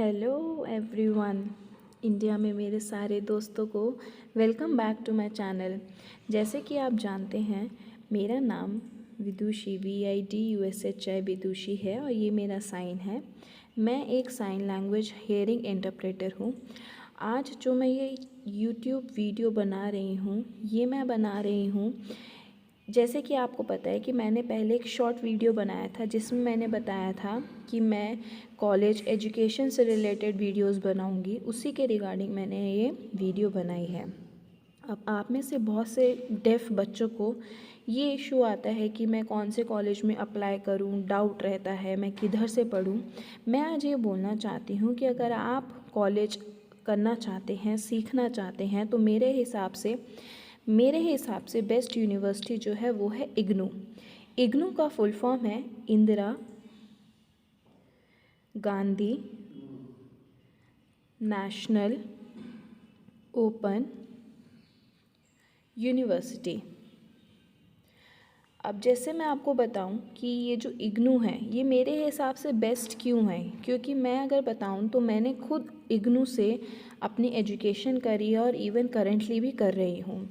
Hello everyone. India में मेरे सारे दोस्तों को welcome back to my channel. जैसे कि आप जानते हैं, मेरा नाम विदुषी VIDUSHI विदुषी है और ये मेरा साइन है। मैं एक साइन लैंग्वेज हियरिंग इंटरप्रेटर हूँ। आज जो मैं ये यूट्यूब वीडियो बना रही हूँ, ये मैं बना रही हूँ जैसे कि आपको पता है कि मैंने पहले एक शॉर्ट वीडियो बनाया था जिसमें मैंने बताया था कि मैं कॉलेज एजुकेशन से रिलेटेड वीडियोस बनाऊंगी। उसी के रिगार्डिंग मैंने ये वीडियो बनाई है। अब आप में से बहुत से डेफ बच्चों को ये इशू आता है कि मैं कौन से कॉलेज में अप्लाई करूं, डाउट रहता है मैं किधर से पढूं। मैं आज ये बोलना चाहती हूं कि अगर आप कॉलेज करना चाहते हैं, सीखना चाहते हैं, तो मेरे हिसाब से बेस्ट यूनिवर्सिटी जो है वो है इग्नू। इग्नू का फुल फॉर्म है Indira Gandhi national open university. अब जैसे मैं आपको बताऊं कि ये जो इग्नू है ये मेरे हिसाब से बेस्ट क्यों है, क्योंकि मैं अगर बताऊं तो मैंने खुद इग्नू से अपनी एजुकेशन करी है और इवन करेंटली भी कर रही हूँ।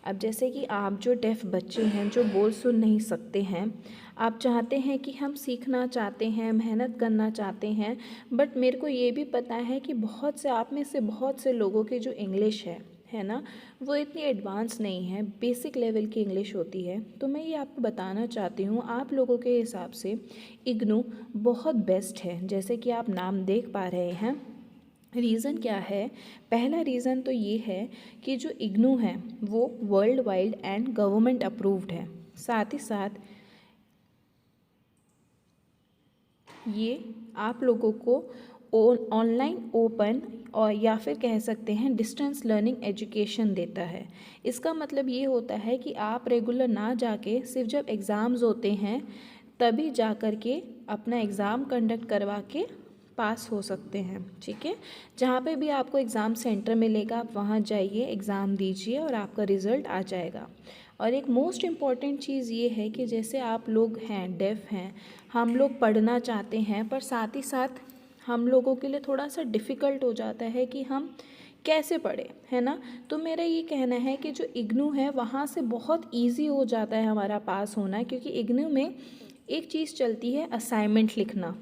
अब जैसे कि आप जो डेफ बच्चे हैं, जो बोल सुन नहीं सकते हैं, आप चाहते हैं कि हम सीखना चाहते हैं, मेहनत करना चाहते हैं, बट मेरे को ये भी पता है कि आप में से बहुत से लोगों की जो इंग्लिश है ना, वो इतनी एडवांस नहीं है, बेसिक लेवल की इंग्लिश होती है। तो मैं ये आपको बताना चाहती हूँ, आप लोगों के हिसाब से इग्नू बहुत बेस्ट है। जैसे कि आप नाम देख पा रहे हैं। रीज़न क्या है? पहला रीज़न तो ये है कि जो इग्नू है वो world wide and government approved है। साथ ही साथ ये आप लोगों को ऑनलाइन ओपन और या फिर कह सकते हैं डिस्टेंस लर्निंग एजुकेशन देता है। इसका मतलब ये होता है कि आप रेगुलर ना जाके सिर्फ जब एग्ज़ाम्स होते हैं तभी जा कर के अपना एग्ज़ाम कंडक्ट करवा के पास हो सकते हैं। ठीक है, जहाँ पे भी आपको एग्ज़ाम सेंटर मिलेगा आप वहाँ जाइए, एग्ज़ाम दीजिए और आपका रिज़ल्ट आ जाएगा। और एक मोस्ट इम्पॉर्टेंट चीज़ ये है कि जैसे आप लोग हैं, डेफ हैं, हम लोग पढ़ना चाहते हैं, पर साथ ही साथ हम लोगों के लिए थोड़ा सा डिफ़िकल्ट हो जाता है कि हम कैसे पढ़े, है ना। तो मेरा ये कहना है कि जो इग्नू है वहाँ से बहुत ईजी हो जाता है हमारा पास होना, क्योंकि इग्नू में एक चीज़ चलती है असाइनमेंट लिखना।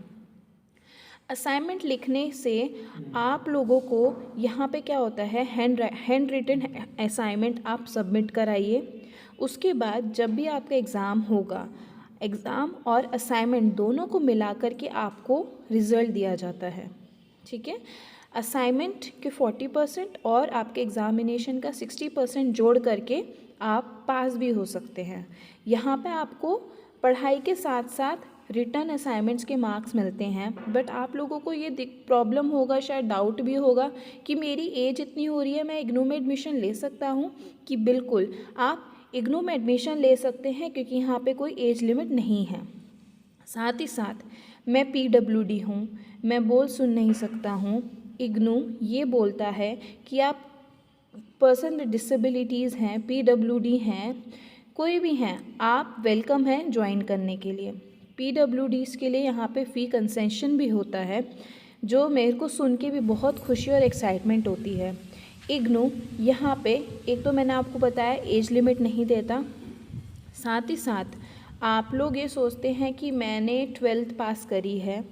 असाइनमेंट लिखने से आप लोगों को यहाँ पे क्या होता है, हैंड रिटन असाइनमेंट आप सबमिट कराइए। उसके बाद जब भी आपका एग्ज़ाम होगा, एग्ज़ाम और असाइनमेंट दोनों को मिला कर के आपको रिज़ल्ट दिया जाता है। ठीक है, असाइनमेंट के 40% और आपके एग्ज़ामिनेशन का 60% जोड़ करके आप पास भी हो सकते हैं। यहाँ पे आपको पढ़ाई के साथ साथ रिटर्न असाइनमेंट्स के मार्क्स मिलते हैं। बट आप लोगों को ये प्रॉब्लम होगा, शायद डाउट भी होगा कि मेरी एज इतनी हो रही है, मैं इग्नू में एडमिशन ले सकता हूँ? कि बिल्कुल आप इग्नू में एडमिशन ले सकते हैं, क्योंकि यहाँ पे कोई एज लिमिट नहीं है। साथ ही साथ मैं PWD हूँ, मैं बोल सुन नहीं सकता हूँ। इग्नू ये बोलता है कि आप पर्सन विद डिसेबिलिटीज़ हैं, PWD हैं, कोई भी हैं, आप वेलकम हैं ज्वाइन करने के लिए। PWDs के लिए यहाँ पे फ़ी कंसेशन भी होता है, जो मेरे को सुन के भी बहुत खुशी और एक्साइटमेंट होती है। इग्नू यहाँ पे एक तो मैंने आपको बताया एज लिमिट नहीं देता। साथ ही साथ आप लोग ये सोचते हैं कि मैंने 12th पास करी है,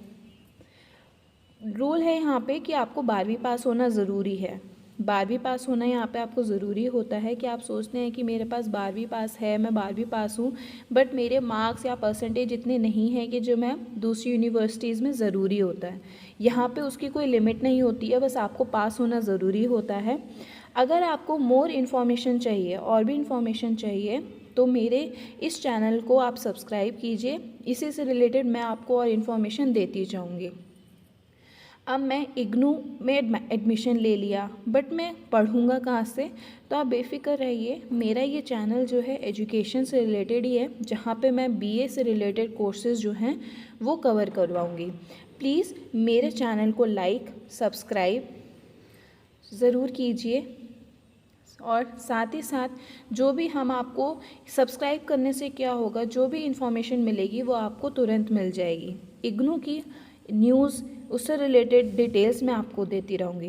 रूल है यहाँ पे कि आपको 12वीं पास होना ज़रूरी है। 12वीं पास होना यहाँ पे आपको ज़रूरी होता है कि आप सोचते हैं कि मेरे पास 12वीं पास है, मैं 12वीं पास हूँ, बट मेरे मार्क्स या परसेंटेज इतने नहीं हैं कि जो मैं दूसरी यूनिवर्सिटीज़ में ज़रूरी होता है। यहाँ पे उसकी कोई लिमिट नहीं होती है, बस आपको पास होना ज़रूरी होता है। अगर आपको मोर इन्फॉर्मेशन चाहिए, और भी इन्फॉर्मेशन चाहिए, तो मेरे इस चैनल को आप सब्सक्राइब कीजिए। इसी से रिलेटेड मैं आपको और इन्फॉर्मेशन देती जाऊँगी। अब मैं इग्नू में एडमिशन ले लिया, बट मैं पढ़ूँगा कहाँ से? तो आप बेफिक्र रहिए, मेरा ये चैनल जो है एजुकेशन से रिलेटेड ही है, जहाँ पे मैं BA से रिलेटेड कोर्सेज़ जो हैं वो कवर करवाऊँगी। प्लीज़ मेरे चैनल को लाइक सब्सक्राइब ज़रूर कीजिए, और साथ ही साथ जो भी हम आपको सब्सक्राइब करने से क्या होगा, जो भी इन्फॉर्मेशन मिलेगी वो आपको तुरंत मिल जाएगी। इग्नू की न्यूज़, उससे रिलेटेड डिटेल्स मैं आपको देती रहूँगी।